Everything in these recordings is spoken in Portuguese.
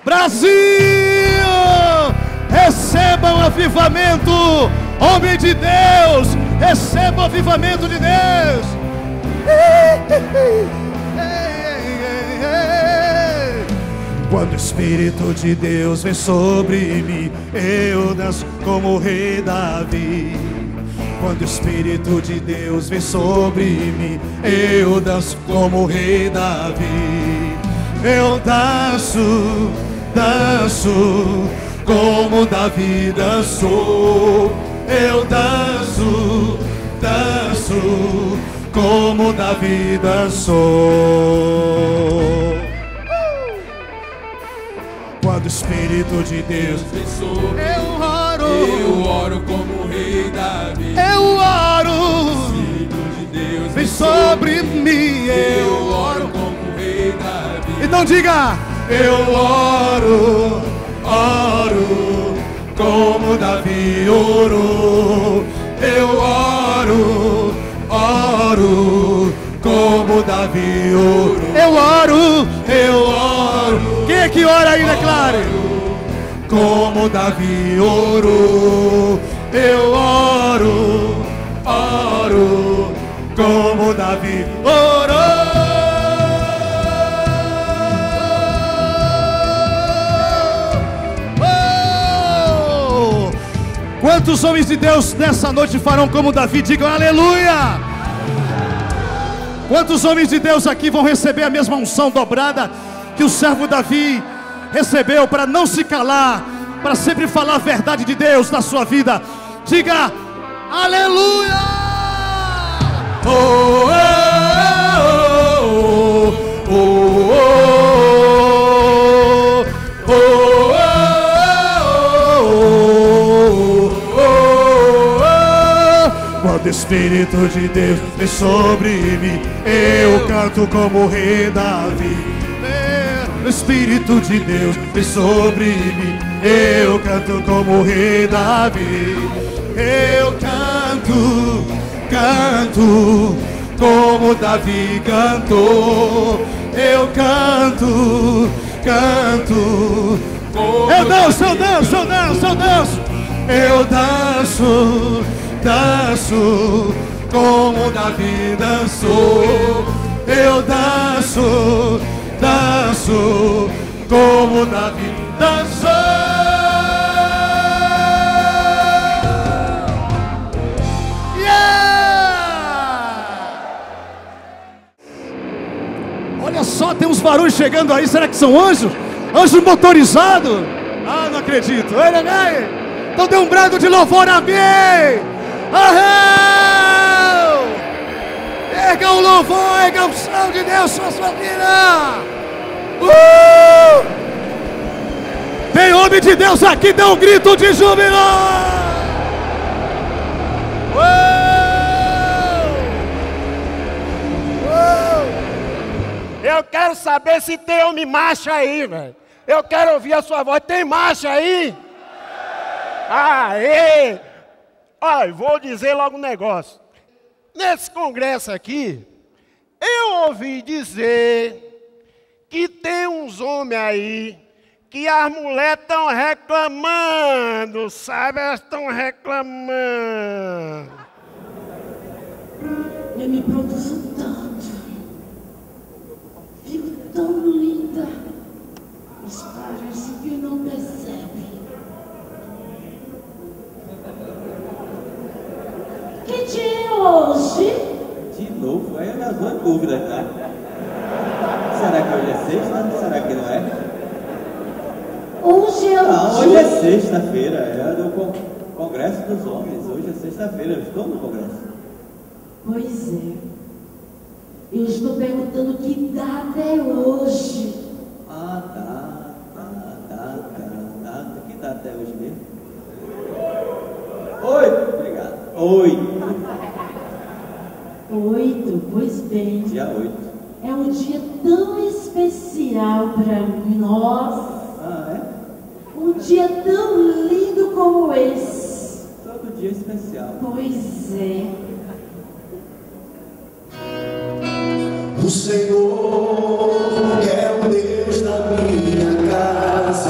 Brasil, receba um avivamento, homem de Deus, receba o avivamento de Deus. Quando o Espírito de Deus vem sobre mim, eu danço como o rei Davi. Quando o Espírito de Deus vem sobre mim, eu danço como o rei Davi. Eu danço, danço como Davi dançou. Eu danço, danço como Davi dançou. Quando o Espírito de Deus vem sobre, eu oro como o rei Davi. Eu oro, o Espírito de Deus vem sobre mim. Eu oro como o rei Davi. Então diga: eu oro, oro como Davi orou. Eu oro, oro como Davi orou. Eu oro, eu oro. Quem é que ora aí, declare? Como Davi orou. Eu oro, oro como Davi orou. Oh! Quantos homens de Deus nessa noite farão como Davi? Digam aleluia! Quantos homens de Deus aqui vão receber a mesma unção dobrada que o servo Davi recebeu, para não se calar, para sempre falar a verdade de Deus na sua vida? Diga aleluia! Oh, oh, oh, oh, oh, oh, oh. Quando o Espírito de Deus vem sobre mim, eu canto como o rei Davi. O Espírito de Deus vem sobre mim, eu canto como o rei Davi. Eu canto, canto como Davi cantou. Eu canto, canto como eu danço, eu danço, eu danço, eu danço. Eu danço, danço como Davi dançou. Eu danço, danço como Davi dançou. Olha só, tem uns barulhos chegando aí. Será que são anjos? Anjos motorizados? Ah, não acredito. Então dê um brado de louvor, amém. Aham! Erga o louvor, erga a unção de Deus sobre a sua vida. Tem homem de Deus aqui, dê um grito de júbilo. Eu quero saber se tem homem macho aí, velho. Eu quero ouvir a sua voz. Tem macho aí? Aê! Olha, vou dizer logo um negócio. Nesse congresso aqui, eu ouvi dizer que tem uns homens aí que as mulheres estão reclamando, sabe? Elas estão reclamando. Eu me produzo tanto, fico tão linda, mas parece que não percebe. Que dia é hoje? De novo? Aí eu já dou dúvida, tá? Será que hoje é sexta? Será que não é? Hoje é o Não, dia... hoje é sexta-feira, é do Congresso dos Homens. Hoje é sexta-feira, eu estou no Congresso. Pois é. Eu estou perguntando que data é hoje. Ah, tá. Que data é hoje mesmo? 8, obrigado. 8. 8, pois bem. Dia 8. É um dia tão especial para mim. Nossa. Ah, é? Um dia tão lindo como esse. Todo dia especial. Pois é. O Senhor é o Deus da minha casa.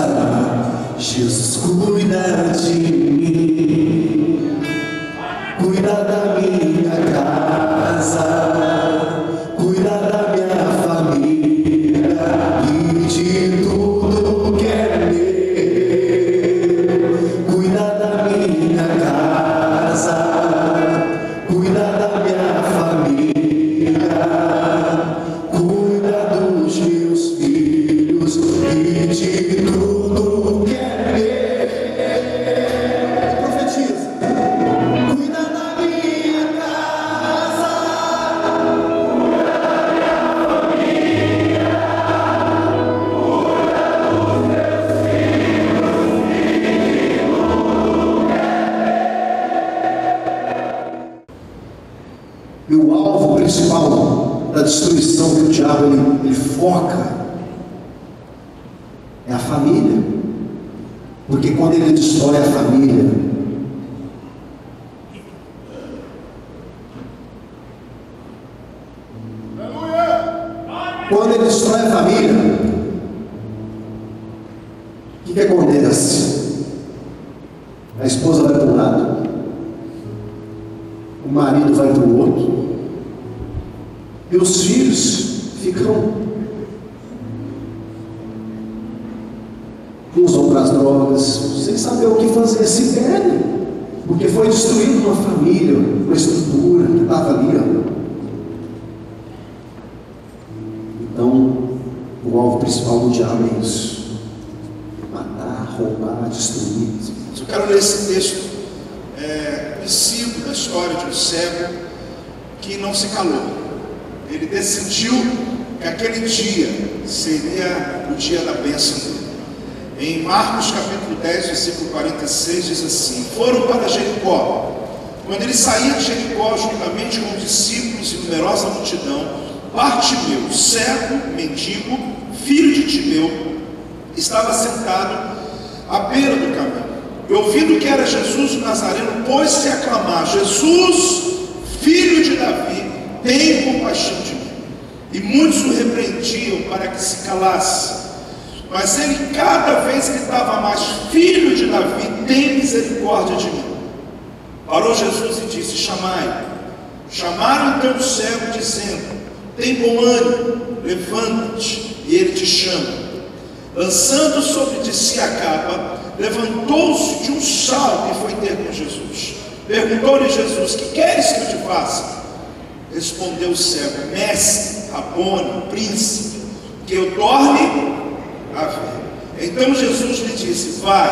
É a família. Porque quando ele destrói a família, o que acontece? A esposa vai para um lado, o marido vai para o outro, e os filhos ficam, uns vão para as drogas, sem saber o que fazer, se perdem, porque foi destruído uma família, uma estrutura que estava ali, ó. Então, o alvo principal do diabo é isso: matar, roubar, destruir. Eu quero ler esse texto conhecido da história de um cego que não se calou. Ele decidiu que aquele dia seria o dia da bênção dele. Em Marcos capítulo 10, versículo 46, diz assim: foram para Jericó. Quando ele saía de Jericó, juntamente com os discípulos e numerosa multidão, Bartimeu, cego, mendigo, filho de Timeu, estava sentado à beira do caminho. E ouvindo que era Jesus o Nazareno, pôs-se a clamar: Jesus, filho de Davi, tem compaixão de mim. E muitos o repreendiam para que se calasse. Mas ele cada vez gritava mais: filho de Davi, tem misericórdia de mim. Parou Jesus e disse: chamai. Chamaram então o cego, dizendo: tem bom ânimo, levanta-te, e ele te chama. Lançando sobre de si a capa, levantou-se de um salto e foi ter com Jesus. Perguntou-lhe Jesus: que queres que eu te faça? Respondeu o cego: mestre, Rabone, príncipe, que eu torne a ver. Então Jesus lhe disse: vai,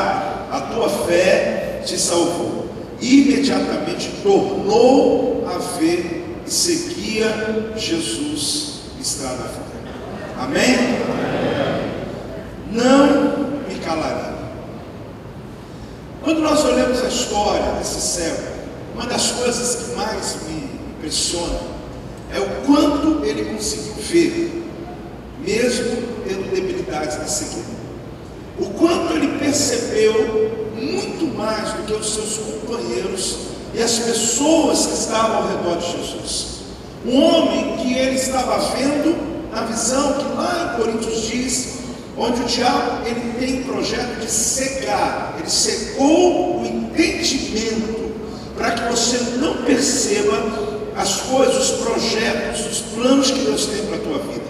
a tua fé te salvou. Imediatamente tornou a ver e seguia Jesus estrada fora. Amém? Não me calarei. Quando nós olhamos a história desse cego, uma das coisas que mais me impressiona é o quanto ele conseguiu ver, mesmo tendo debilidades na cegueira. O quanto ele percebeu muito mais do que os seus companheiros e as pessoas que estavam ao redor de Jesus. Um homem que ele estava vendo na visão que lá em Coríntios diz, onde o diabo ele tem projeto de cegar. Ele cegou o entendimento para que você não perceba as coisas, os projetos, os planos que Deus tem para a tua vida.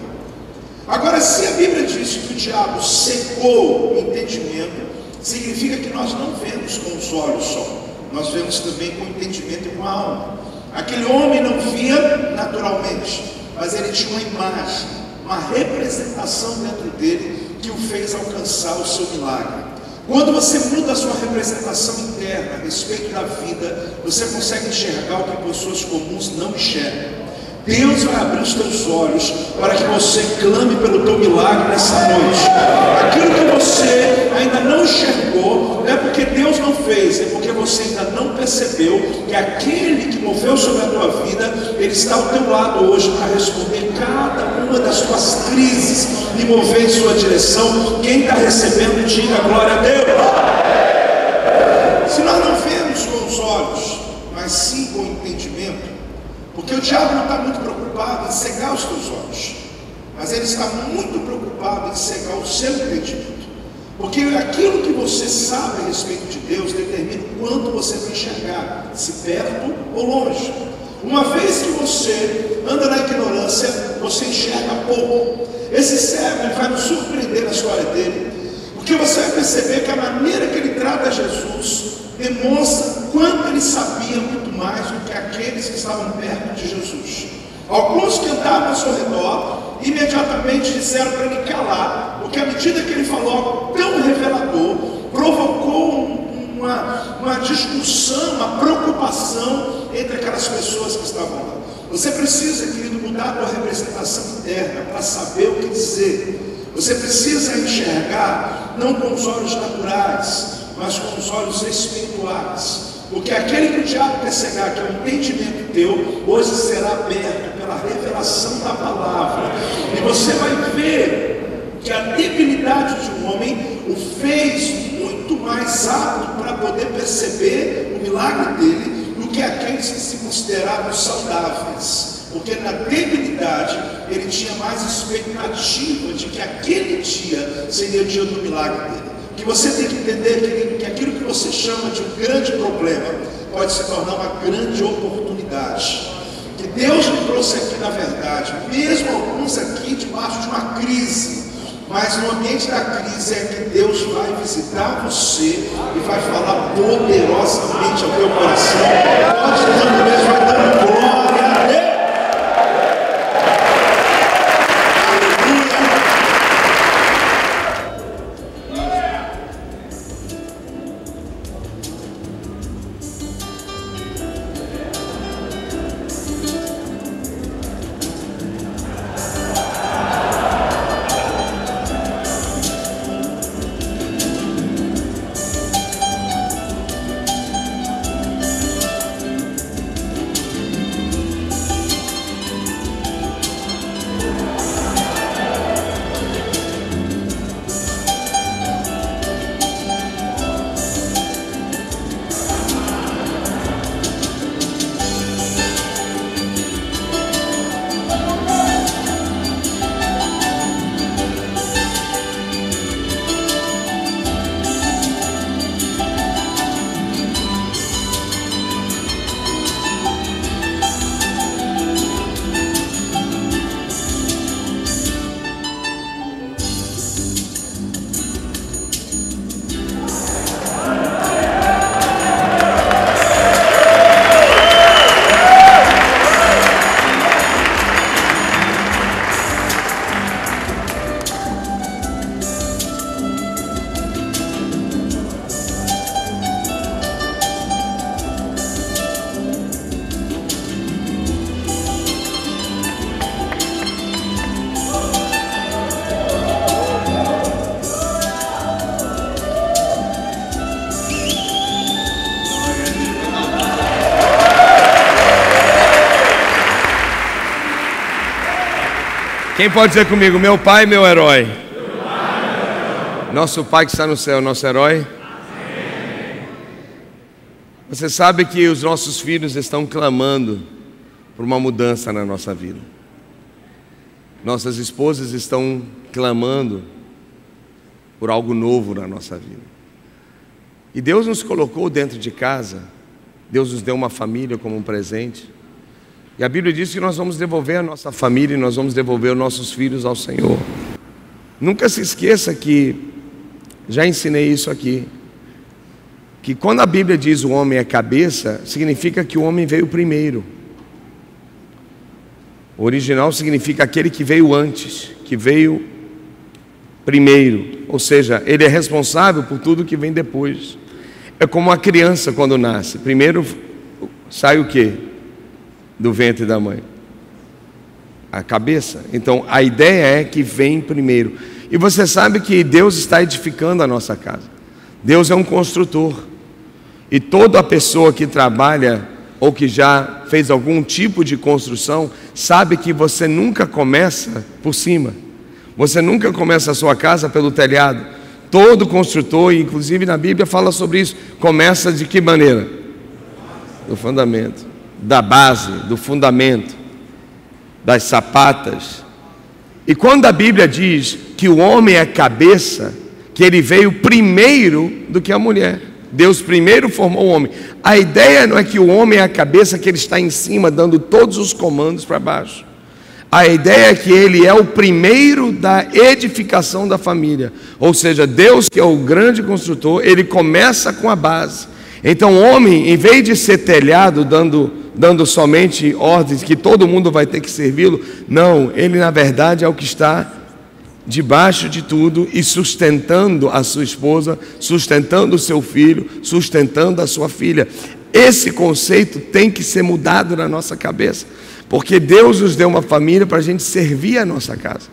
Agora, se a Bíblia diz que o diabo cegou o entendimento, significa que nós não vemos com os olhos só, nós vemos também com o entendimento e com a alma. Aquele homem não via naturalmente, mas ele tinha uma imagem, uma representação dentro dele que o fez alcançar o seu milagre. Quando você muda a sua representação interna a respeito da vida, você consegue enxergar o que pessoas comuns não enxergam. Deus vai abrir os teus olhos para que você clame pelo teu milagre nessa noite. Aquilo que você ainda não enxergou, não é porque Deus não fez, é porque você ainda não percebeu que aquele que moveu sobre a tua vida, ele está ao teu lado hoje para responder cada uma das tuas crises e mover em sua direção. Quem está recebendo, diga glória a Deus. Se nós não vemos com os olhos, mas sim com o entendimento, porque o diabo não está muito preocupado em cegar os teus olhos, mas ele está muito preocupado em cegar o seu entendimento. Porque aquilo que você sabe a respeito de Deus determina o quanto você vai enxergar, se perto ou longe. Uma vez que você anda na ignorância, você enxerga pouco. Esse cego vai nos surpreender na história dele, porque você vai perceber que a maneira que ele trata Jesus demonstra quanto ele sabia muito mais do que aqueles que estavam perto de Jesus. Alguns que andavam ao seu redor imediatamente disseram para ele calar, porque à medida que ele falou algo tão revelador, provocou uma discussão, uma preocupação entre aquelas pessoas que estavam lá. Você precisa, querido, mudar a tua representação interna para saber o que dizer. Você precisa enxergar não com os olhos naturais, mas com os olhos espirituais. Porque aquele que o diabo quer cegar, que é o entendimento teu, hoje será aberto pela revelação da palavra. E você vai ver Porque a debilidade de um homem o fez muito mais apto para poder perceber o milagre dele do que aqueles que se consideravam saudáveis. Porque na debilidade ele tinha mais expectativa de que aquele dia seria o dia do milagre dele. Que você tem que entender, querido, que aquilo que você chama de um grande problema pode se tornar uma grande oportunidade. Que Deus me trouxe aqui, na verdade, mesmo alguns aqui debaixo de uma crise, mas no ambiente da crise é que Deus vai visitar você e vai falar poderosamente ao teu coração. Pode dando mesmo, vai dando glória a Deus. Quem pode dizer comigo, meu pai, meu herói? Nosso pai que está no céu, nosso herói. Amém. Você sabe que os nossos filhos estão clamando por uma mudança na nossa vida. Nossas esposas estão clamando por algo novo na nossa vida. E Deus nos colocou dentro de casa, Deus nos deu uma família como um presente. E a Bíblia diz que nós vamos devolver a nossa família e nós vamos devolver os nossos filhos ao Senhor. Nunca se esqueça que, já ensinei isso aqui, que quando a Bíblia diz o homem é cabeça, significa que o homem veio primeiro. O original significa aquele que veio antes, que veio primeiro. Ou seja, ele é responsável por tudo que vem depois. É como uma criança quando nasce. Primeiro sai o quê? Do ventre da mãe? A cabeça. Então a ideia é que vem primeiro. E você sabe que Deus está edificando a nossa casa. Deus é um construtor. E toda pessoa que trabalha ou que já fez algum tipo de construção sabe que você nunca começa por cima. Você nunca começa a sua casa pelo telhado. Todo construtor, inclusive na Bíblia fala sobre isso, começa de que maneira? Do fundamento, da base, do fundamento, das sapatas. E quando a Bíblia diz que o homem é cabeça, que ele veio primeiro do que a mulher, Deus primeiro formou o homem. A ideia não é que o homem é a cabeça, que ele está em cima dando todos os comandos para baixo. A ideia é que ele é o primeiro da edificação da família. Ou seja, Deus, que é o grande construtor, ele começa com a base. Então o homem, em vez de ser telhado, dando somente ordens que todo mundo vai ter que servi-lo, não, ele na verdade é o que está debaixo de tudo e sustentando a sua esposa, sustentando o seu filho, sustentando a sua filha. Esse conceito tem que ser mudado na nossa cabeça, porque Deus nos deu uma família para a gente servir a nossa casa.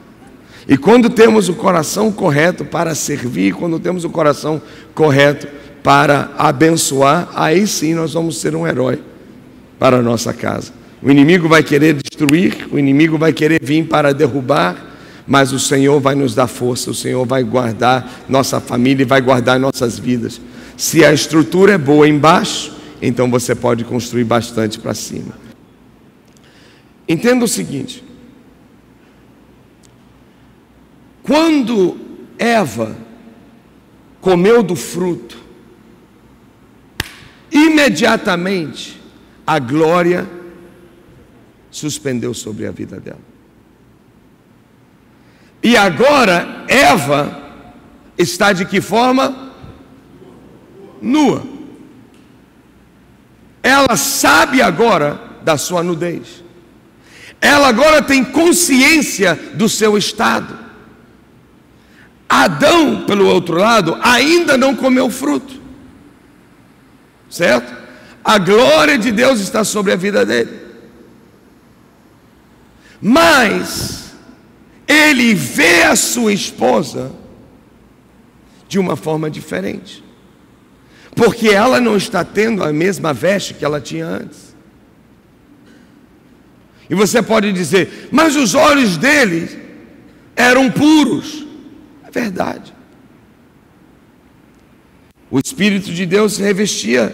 E quando temos o coração correto para servir, quando temos o coração correto para abençoar, aí sim nós vamos ser um herói para a nossa casa. O inimigo vai querer destruir, o inimigo vai querer vir para derrubar, mas o Senhor vai nos dar força, o Senhor vai guardar nossa família e vai guardar nossas vidas. Se a estrutura é boa embaixo, então você pode construir bastante para cima. Entenda o seguinte: quando Eva comeu do fruto, imediatamente a glória suspendeu sobre a vida dela. E agora Eva está de que forma? Nua. Ela sabe agora da sua nudez. Ela agora tem consciência do seu estado. Adão, pelo outro lado, ainda não comeu fruto, certo? A glória de Deus está sobre a vida dele, mas ele vê a sua esposa de uma forma diferente, porque ela não está tendo a mesma veste que ela tinha antes. E você pode dizer, mas os olhos dele eram puros. É verdade. O Espírito de Deus revestia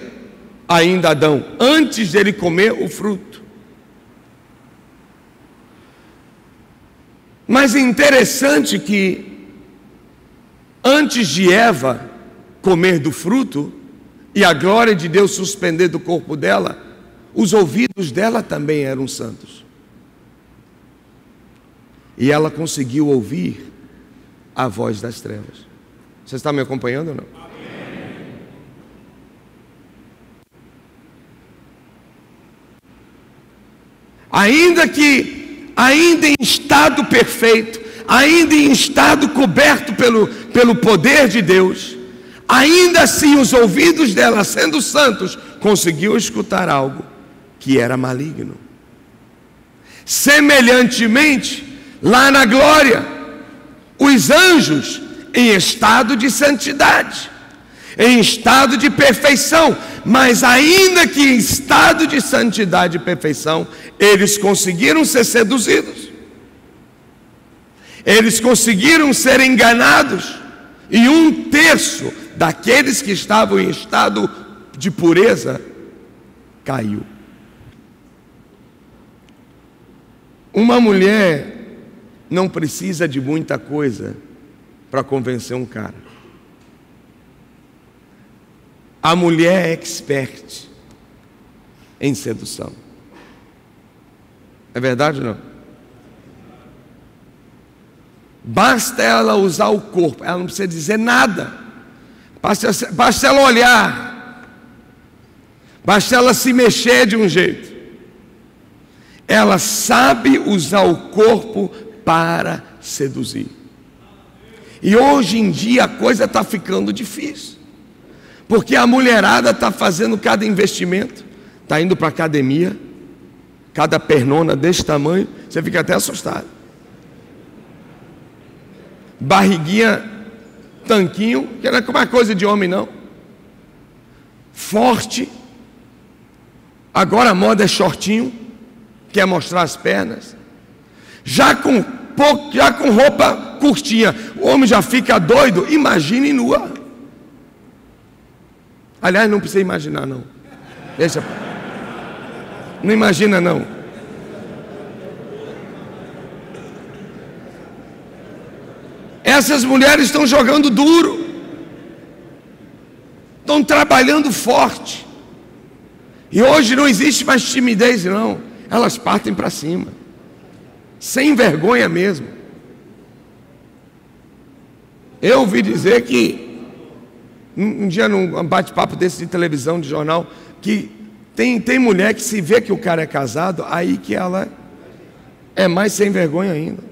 ainda Adão, antes dele comer o fruto. Mas é interessante que, antes de Eva comer do fruto, e a glória de Deus suspender do corpo dela, os ouvidos dela também eram santos. E ela conseguiu ouvir a voz das trevas. Você está me acompanhando ou não? Amém. Ainda em estado perfeito, ainda em estado coberto pelo poder de Deus, ainda assim os ouvidos dela, sendo santos, conseguiu escutar algo que era maligno. Semelhantemente, lá na glória, os anjos em estado de santidade, em estado de perfeição, mas ainda que em estado de santidade e perfeição, eles conseguiram ser seduzidos, eles conseguiram ser enganados, e 1/3 daqueles que estavam em estado de pureza caiu. Uma mulher não precisa de muita coisa para convencer um cara. A mulher é expert em sedução. É verdade ou não? Basta ela usar o corpo, ela não precisa dizer nada. Basta ela olhar, basta ela se mexer de um jeito. Ela sabe usar o corpo para seduzir. E hoje em dia a coisa está ficando difícil, porque a mulherada está fazendo cada investimento, está indo para a academia, cada pernona desse tamanho, você fica até assustado. Barriguinha, tanquinho, que não é uma coisa de homem não. Forte. Agora a moda é shortinho, quer mostrar as pernas. Já com roupa curtinha, o homem já fica doido. Imagine nua. Aliás, não precisa imaginar não. Deixa. Não imagina não. Essas mulheres estão jogando duro, estão trabalhando forte. E hoje não existe mais timidez não. Elas partem para cima, sem vergonha mesmo. Eu ouvi dizer que um dia num bate-papo desse de televisão, de jornal, que tem mulher que se vê que o cara é casado, aí que ela é mais sem vergonha ainda.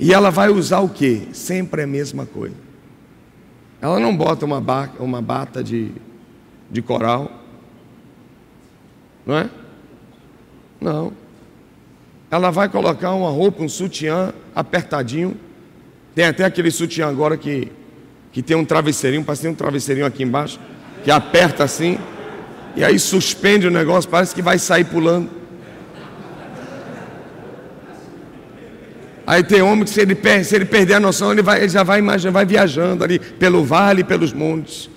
E ela vai usar o quê? Sempre a mesma coisa. Ela não bota uma bata de coral, não é? Não. Ela vai colocar uma roupa, um sutiã apertadinho. Tem até aquele sutiã agora que tem um travesseirinho, parece que tem um travesseirinho aqui embaixo, que aperta assim, e aí suspende o negócio, parece que vai sair pulando. Aí tem homem que se ele perder a noção, ele já vai imaginando, vai viajando ali pelo vale, pelos montes.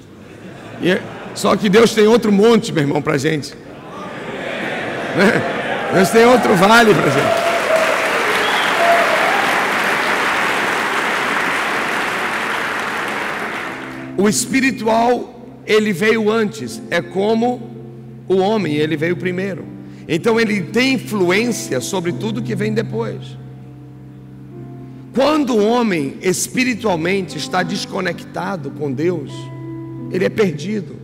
Só que Deus tem outro monte, meu irmão, para a gente. Deus tem outro vale para a gente. O espiritual, ele veio antes. É como o homem, ele veio primeiro. Então ele tem influência sobre tudo que vem depois. Quando o homem espiritualmente está desconectado com Deus, ele é perdido.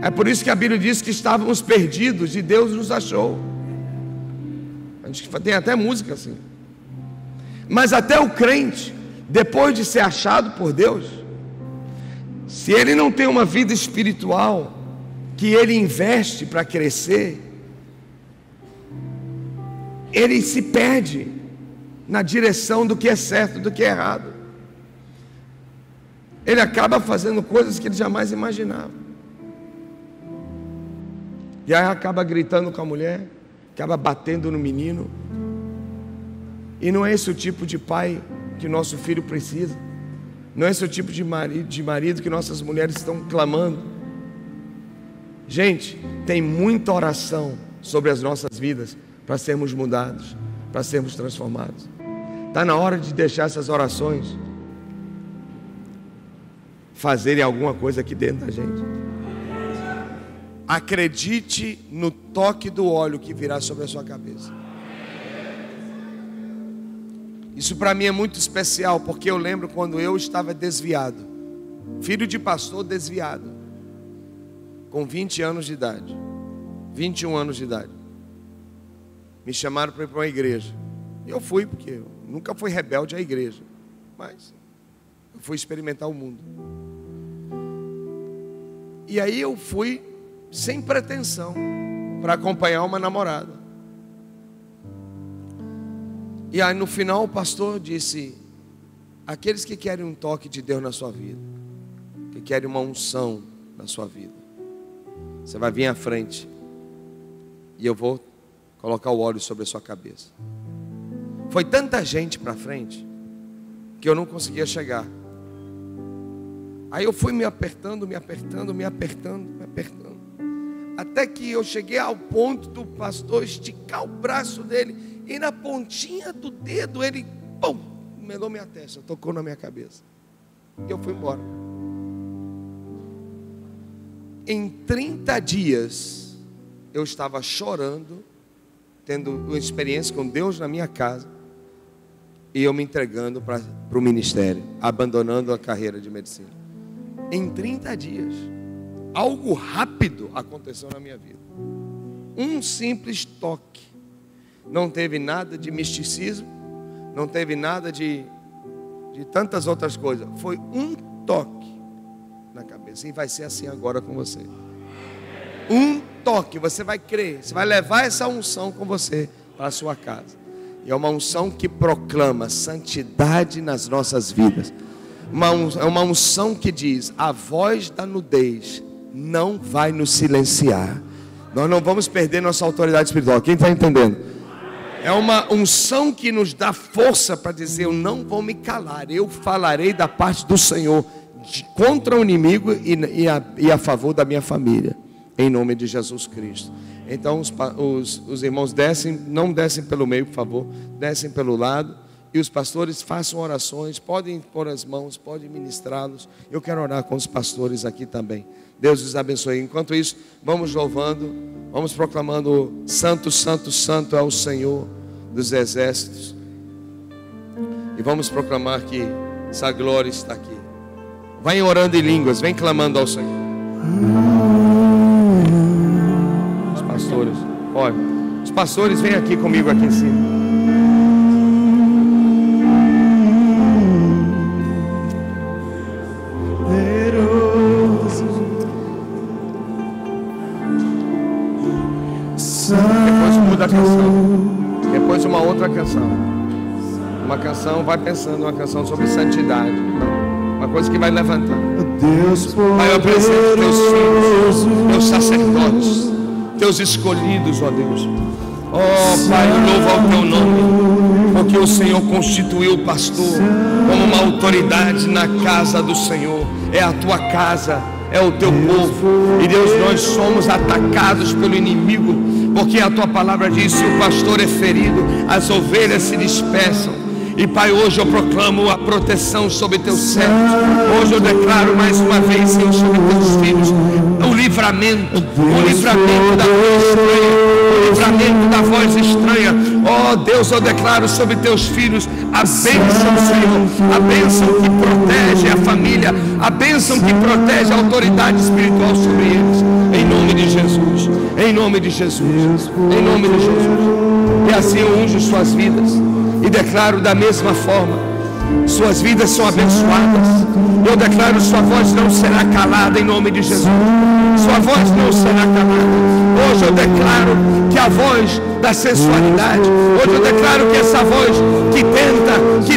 É por isso que a Bíblia diz que estávamos perdidos e Deus nos achou. A gente tem até música assim. Mas até o crente, depois de ser achado por Deus, se ele não tem uma vida espiritual que ele investe para crescer, ele se perde na direção do que é certo, do que é errado. Ele acaba fazendo coisas que ele jamais imaginava. E aí acaba gritando com a mulher, acaba batendo no menino. E não é esse o tipo de pai que nosso filho precisa. Não é esse o tipo de marido que nossas mulheres estão clamando. Gente, tem muita oração sobre as nossas vidas para sermos mudados, para sermos transformados. Está na hora de deixar essas orações fazerem alguma coisa aqui dentro da gente. Acredite no toque do óleo que virá sobre a sua cabeça. Isso para mim é muito especial, porque eu lembro quando eu estava desviado, filho de pastor desviado, com 20 anos de idade, 21 anos de idade. Me chamaram para ir para uma igreja. E eu fui, porque eu nunca fui rebelde à igreja, mas eu fui experimentar o mundo. E aí eu fui sem pretensão para acompanhar uma namorada. E aí no final o pastor disse: aqueles que querem um toque de Deus na sua vida, que querem uma unção na sua vida, você vai vir à frente e eu vou colocar o óleo sobre a sua cabeça. Foi tanta gente para frente que eu não conseguia chegar. Aí eu fui me apertando, até que eu cheguei ao ponto do pastor esticar o braço dele, e na pontinha do dedo ele, pum, melou minha testa, tocou na minha cabeça. E eu fui embora. Em 30 dias eu estava chorando, tendo uma experiência com Deus na minha casa, e eu me entregando para o ministério, abandonando a carreira de medicina. Em 30 dias, algo rápido aconteceu na minha vida. Um simples toque. Não teve nada de misticismo, não teve nada de tantas outras coisas. Foi um toque na cabeça. E vai ser assim agora com você. Um toque, você vai crer, você vai levar essa unção com você para a sua casa. E é uma unção que proclama santidade nas nossas vidas. É uma unção que diz: a voz da nudez não vai nos silenciar. Nós não vamos perder nossa autoridade espiritual. Quem está entendendo? É uma unção que nos dá força para dizer: eu não vou me calar, eu falarei da parte do Senhor contra o inimigo e a favor da minha família, em nome de Jesus Cristo. Então os irmãos descem, não descem pelo meio, por favor, descem pelo lado, e os pastores façam orações, podem pôr as mãos, podem ministrá-los. Eu quero orar com os pastores aqui também. Deus os abençoe. Enquanto isso, vamos louvando, vamos proclamando: santo, santo, santo é o Senhor dos exércitos. E vamos proclamar que essa glória está aqui. Vai orando em línguas, vem clamando ao Senhor. Os pastores, olha, os pastores vêm aqui comigo aqui em cima. Depois muda a canção. Depois uma outra canção. Uma canção, vai pensando, uma canção sobre santidade. Uma coisa que vai levantar. Pai, eu apresento teus filhos, teus sacerdotes, teus escolhidos, ó Deus. Oh Pai, eu louvo ao teu nome, porque o Senhor constituiu o pastor como uma autoridade na casa do Senhor. É a tua casa, é o teu povo. E Deus, nós somos atacados pelo inimigo, porque a tua palavra diz: se o pastor é ferido, as ovelhas se dispersam. E Pai, hoje eu proclamo a proteção sobre teus servos. Hoje eu declaro mais uma vez, Senhor, sobre teus filhos, o livramento da voz estranha, o livramento da voz estranha. Oh Deus, eu declaro sobre teus filhos a bênção, Senhor, a bênção que protege a família, a bênção que protege a autoridade espiritual sobre eles. Em nome de Jesus, em nome de Jesus, em nome de Jesus. E assim eu unjo suas vidas e declaro da mesma forma: suas vidas são abençoadas. Eu declaro: sua voz não será calada em nome de Jesus. Sua voz não será calada. Hoje eu declaro que a voz da sensualidade, hoje eu declaro que essa voz que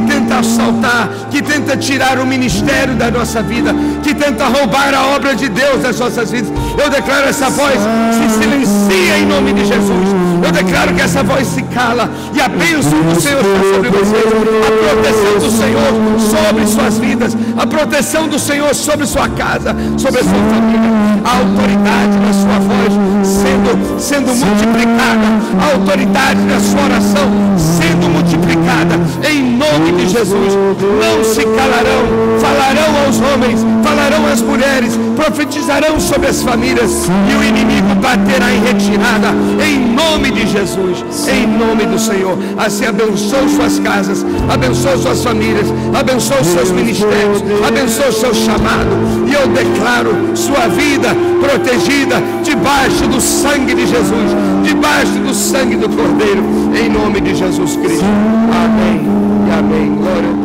tenta assaltar, que tenta tirar o ministério da nossa vida, que tenta roubar a obra de Deus das nossas vidas, eu declaro: essa voz se silencia em nome de Jesus. Eu declaro que essa voz se cala e a bênção do Senhor está sobre vocês, a proteção do Senhor sobre suas vidas, a proteção do Senhor sobre sua casa, sobre a sua família, a autoridade da sua voz sendo multiplicada, a autoridade da sua oração sendo multiplicada em nome de Jesus. Não se calarão, falarão aos homens, falarão às mulheres, profetizarão sobre as famílias, e o inimigo baterá em retirada em nome de Jesus, em nome do Senhor. Assim abençoe suas casas, abençoe suas famílias, abençoe seus ministérios, abençoe seu chamado, e eu declaro sua vida protegida debaixo do sangue de Jesus, debaixo do sangue do Cordeiro, em nome de Jesus Cristo. Amém e amém. Glória a Deus.